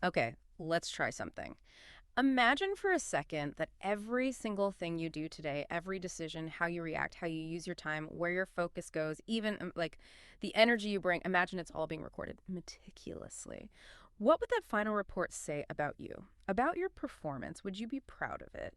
Okay, let's try something. Imagine for a second that every single thing you do today, every decision, how you react, how you use your time, where your focus goes, even like the energy you bring, imagine it's all being recorded meticulously. What would that final report say about you? About your performance? Would you be proud of it?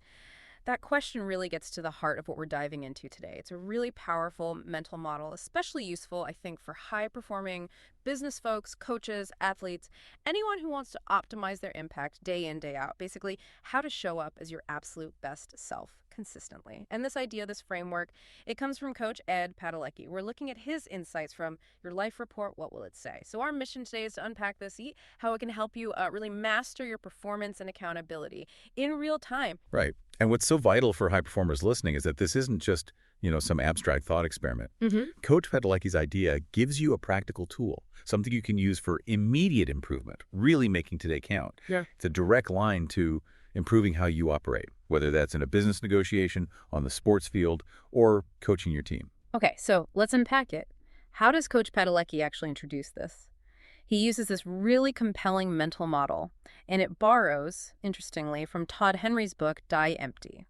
That question really gets to the heart of what we're diving into today. It's a really powerful mental model, especially useful, I think, for high performing business folks, coaches, athletes, anyone who wants to optimize their impact day in, day out. Basically, how to show up as your absolute best self consistently. And this idea, this framework, it comes from Coach Ed Padalecki. We're looking at his insights from your life report. What will it say? So our mission today is to unpack this, see how it can help you really master your performance and accountability in real time. Right. And what's so vital for high performers listening is that this isn't just, some abstract thought experiment. Coach Padalecki's idea gives you a practical tool, something you can use for immediate improvement, really making today count. Yeah. It's a direct line to improving how you operate, whether that's in a business negotiation, on the sports field, or coaching your team. Okay, so let's unpack it. How does Coach Padalecki actually introduce this? He uses this really compelling mental model, and it borrows, interestingly, from Todd Henry's book, Die Empty,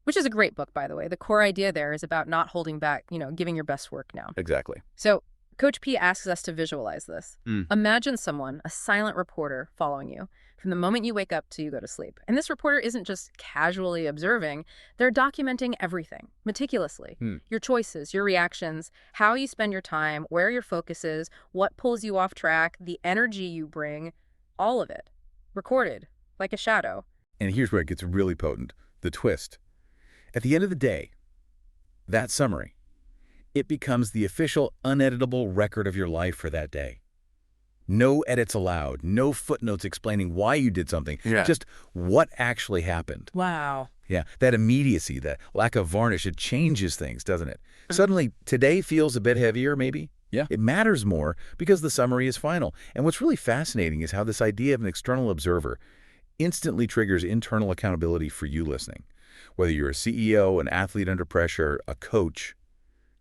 which is a great book, by the way. The core idea there is about not holding back, giving your best work now. Exactly. So Coach P asks us to visualize this. Imagine someone, a silent reporter, following you from the moment you wake up till you go to sleep. And this reporter isn't just casually observing. They're documenting everything meticulously. Your choices, your reactions, how you spend your time, where your focus is, what pulls you off track, the energy you bring, all of it. Recorded, like a shadow. And here's where it gets really potent, the twist. At the end of the day, that summary, it becomes the official uneditable record of your life for that day. No edits allowed, no footnotes explaining why you did something, just what actually happened. Wow. Yeah, that immediacy, that lack of varnish, it changes things, doesn't it? Suddenly, today feels a bit heavier, maybe. Yeah. It matters more because the summary is final. And what's really fascinating is how this idea of an external observer instantly triggers internal accountability for you listening. Whether you're a CEO, an athlete under pressure, a coach,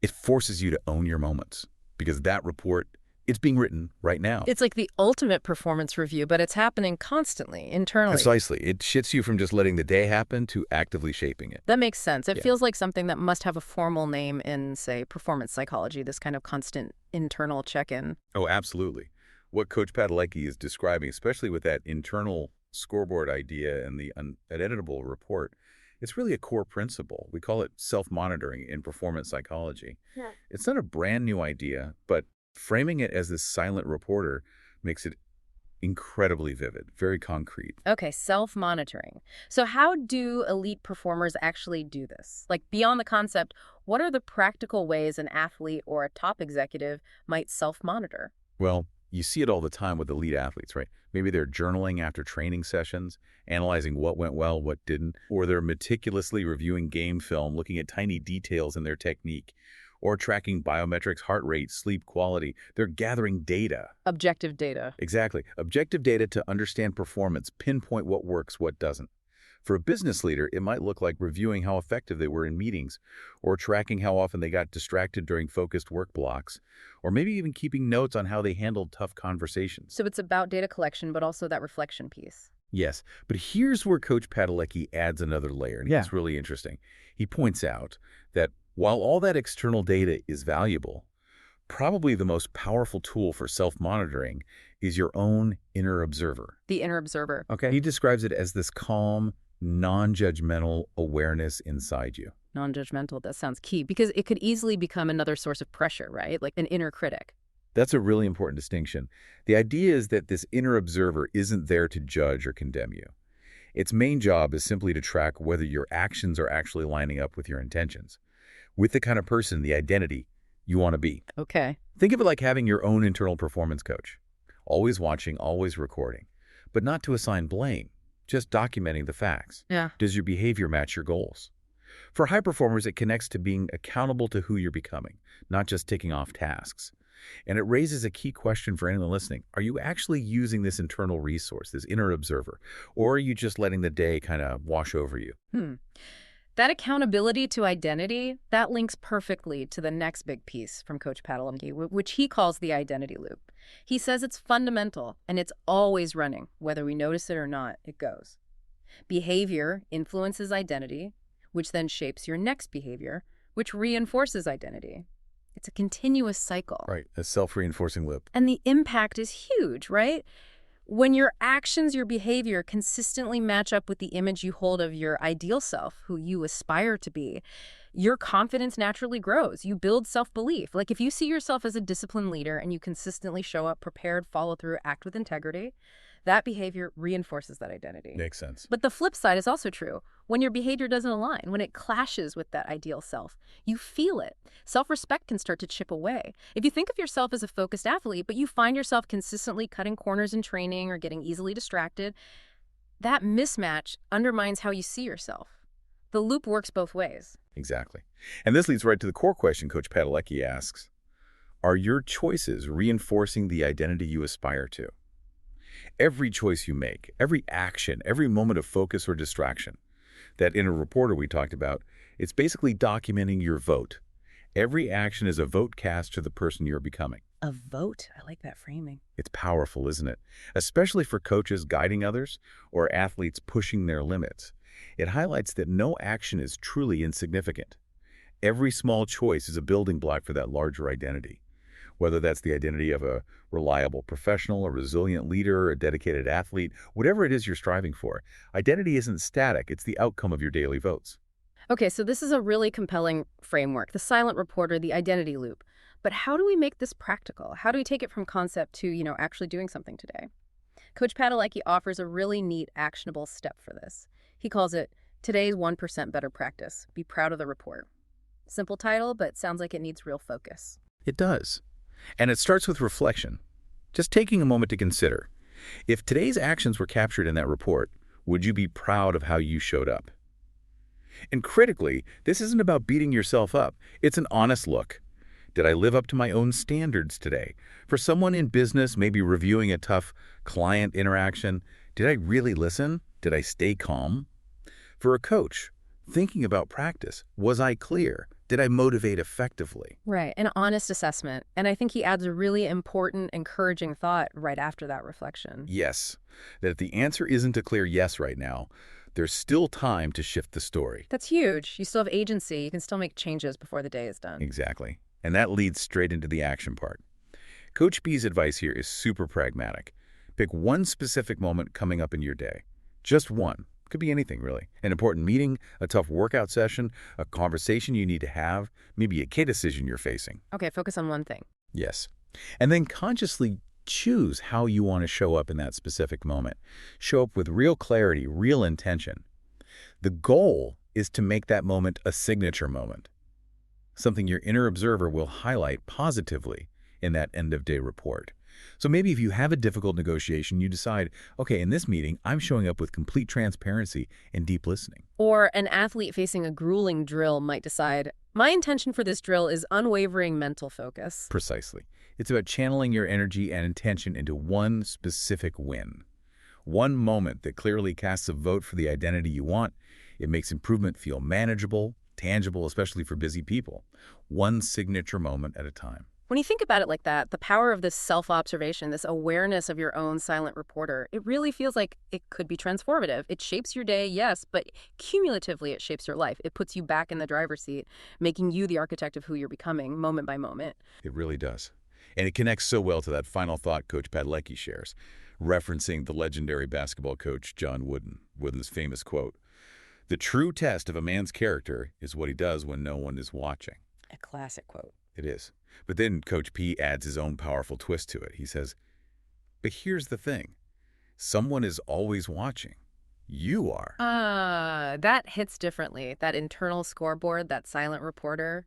it forces you to own your moments because that report, it's being written right now. It's like the ultimate performance review, but it's happening constantly, internally. Precisely. It shifts you from just letting the day happen to actively shaping it. That makes sense. It feels like something that must have a formal name in, say, performance psychology, this kind of constant internal check-in. Oh, absolutely. What Coach Padalecki is describing, especially with that internal scoreboard idea and the uneditable report, it's really a core principle. We call it self-monitoring in performance psychology. Yeah. It's not a brand new idea, but framing it as this silent reporter makes it incredibly vivid, very concrete. Okay, self-monitoring. So how do elite performers actually do this? Like, beyond the concept, what are the practical ways an athlete or a top executive might self-monitor? Well, you see it all the time with elite athletes, right? Maybe they're journaling after training sessions, analyzing what went well, what didn't, or they're meticulously reviewing game film, looking at tiny details in their technique, or tracking biometrics, heart rate, sleep quality. They're gathering data. Objective data. Exactly. Objective data to understand performance, pinpoint what works, what doesn't. For a business leader, it might look like reviewing how effective they were in meetings, or tracking how often they got distracted during focused work blocks, or maybe even keeping notes on how they handled tough conversations. So it's about data collection, but also that reflection piece. Yes, but here's where Coach Padalecki adds another layer, and it's really interesting. He points out that while all that external data is valuable, probably the most powerful tool for self-monitoring is your own inner observer. The inner observer. Okay. He describes it as this calm, non-judgmental awareness inside you. Non-judgmental, that sounds key, because it could easily become another source of pressure, right? Like an inner critic. That's a really important distinction. The idea is that this inner observer isn't there to judge or condemn you. Its main job is simply to track whether your actions are actually lining up with your intentions, with the kind of person, the identity you want to be. Okay. Think of it like having your own internal performance coach, always watching, always recording, but not to assign blame, just documenting the facts. Yeah. Does your behavior match your goals? For high performers, it connects to being accountable to who you're becoming, not just ticking off tasks. And it raises a key question for anyone listening. Are you actually using this internal resource, this inner observer, or are you just letting the day kind of wash over you? That accountability to identity, that links perfectly to the next big piece from Coach Padalecki, which he calls the identity loop. He says it's fundamental and it's always running. Whether we notice it or not, it goes. Behavior influences identity, which then shapes your next behavior, which reinforces identity. It's a continuous cycle. Right, a self-reinforcing loop. And the impact is huge, right? When your actions, your behavior consistently match up with the image you hold of your ideal self, who you aspire to be, your confidence naturally grows. You build self-belief. Like if you see yourself as a disciplined leader and you consistently show up prepared, follow through, act with integrity, that behavior reinforces that identity. Makes sense. But the flip side is also true. When your behavior doesn't align, when it clashes with that ideal self, you feel it. Self-respect can start to chip away. If you think of yourself as a focused athlete, but you find yourself consistently cutting corners in training or getting easily distracted, that mismatch undermines how you see yourself. The loop works both ways. Exactly. And this leads right to the core question Coach Padalecki asks. Are your choices reinforcing the identity you aspire to? Every choice you make, every action, every moment of focus or distraction, that inner reporter we talked about, it's basically documenting your vote. Every action is a vote cast to the person you're becoming. A vote? I like that framing. It's powerful, isn't it? Especially for coaches guiding others or athletes pushing their limits. It highlights that no action is truly insignificant. Every small choice is a building block for that larger identity. Whether that's the identity of a reliable professional, a resilient leader, a dedicated athlete, whatever it is you're striving for, identity isn't static, it's the outcome of your daily votes. Okay, so this is a really compelling framework, the silent reporter, the identity loop. But how do we make this practical? How do we take it from concept to, actually doing something today? Coach Padalecki offers a really neat, actionable step for this. He calls it Today's 1% Better Practice. Be proud of the report. Simple title, but sounds like it needs real focus. It does. And it starts with reflection. Just taking a moment to consider, if today's actions were captured in that report, would you be proud of how you showed up? And critically, this isn't about beating yourself up. It's an honest look. Did I live up to my own standards today? For someone in business, maybe reviewing a tough client interaction, did I really listen? Did I stay calm? For a coach, thinking about practice, was I clear? Did I motivate effectively? Right, an honest assessment. And I think he adds a really important, encouraging thought right after that reflection. Yes, that if the answer isn't a clear yes right now, there's still time to shift the story. That's huge. You still have agency. You can still make changes before the day is done. Exactly. And that leads straight into the action part. Coach B's advice here is super pragmatic. Pick one specific moment coming up in your day. Just one. Could be anything, really. An important meeting, a tough workout session, a conversation you need to have, maybe a key decision you're facing. Okay, focus on one thing. Yes. And then consciously choose how you want to show up in that specific moment. Show up with real clarity, real intention. The goal is to make that moment a signature moment, something your inner observer will highlight positively in that end-of-day report. So maybe if you have a difficult negotiation, you decide, okay, in this meeting, I'm showing up with complete transparency and deep listening. Or an athlete facing a grueling drill might decide, my intention for this drill is unwavering mental focus. Precisely. It's about channeling your energy and intention into one specific win. One moment that clearly casts a vote for the identity you want. It makes improvement feel manageable, tangible, especially for busy people. One signature moment at a time. When you think about it like that, the power of this self-observation, this awareness of your own silent reporter, it really feels like it could be transformative. It shapes your day, yes, but cumulatively it shapes your life. It puts you back in the driver's seat, making you the architect of who you're becoming moment by moment. It really does. And it connects so well to that final thought Coach Padalecki shares, referencing the legendary basketball coach John Wooden. Wooden's famous quote, "The true test of a man's character is what he does when no one is watching." A classic quote. It is. But then Coach P adds his own powerful twist to it. He says, but here's the thing. Someone is always watching. You are. That hits differently. That internal scoreboard, that silent reporter,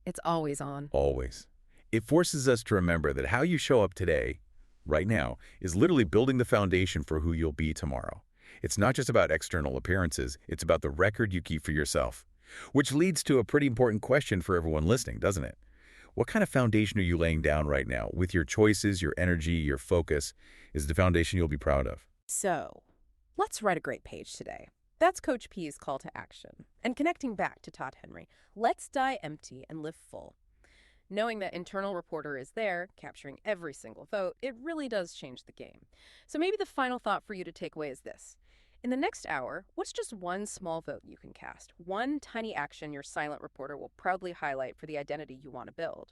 it's always on. Always. It forces us to remember that how you show up today, right now, is literally building the foundation for who you'll be tomorrow. It's not just about external appearances. It's about the record you keep for yourself. Which leads to a pretty important question for everyone listening, doesn't it? What kind of foundation are you laying down right now with your choices, your energy, your focus? Is the foundation you'll be proud of? So, let's write a great page today. That's Coach P's call to action. And connecting back to Todd Henry, let's die empty and live full. Knowing that internal reporter is there, capturing every single vote, it really does change the game. So maybe the final thought for you to take away is this. In the next hour, what's just one small vote you can cast? One tiny action your silent reporter will proudly highlight for the identity you want to build?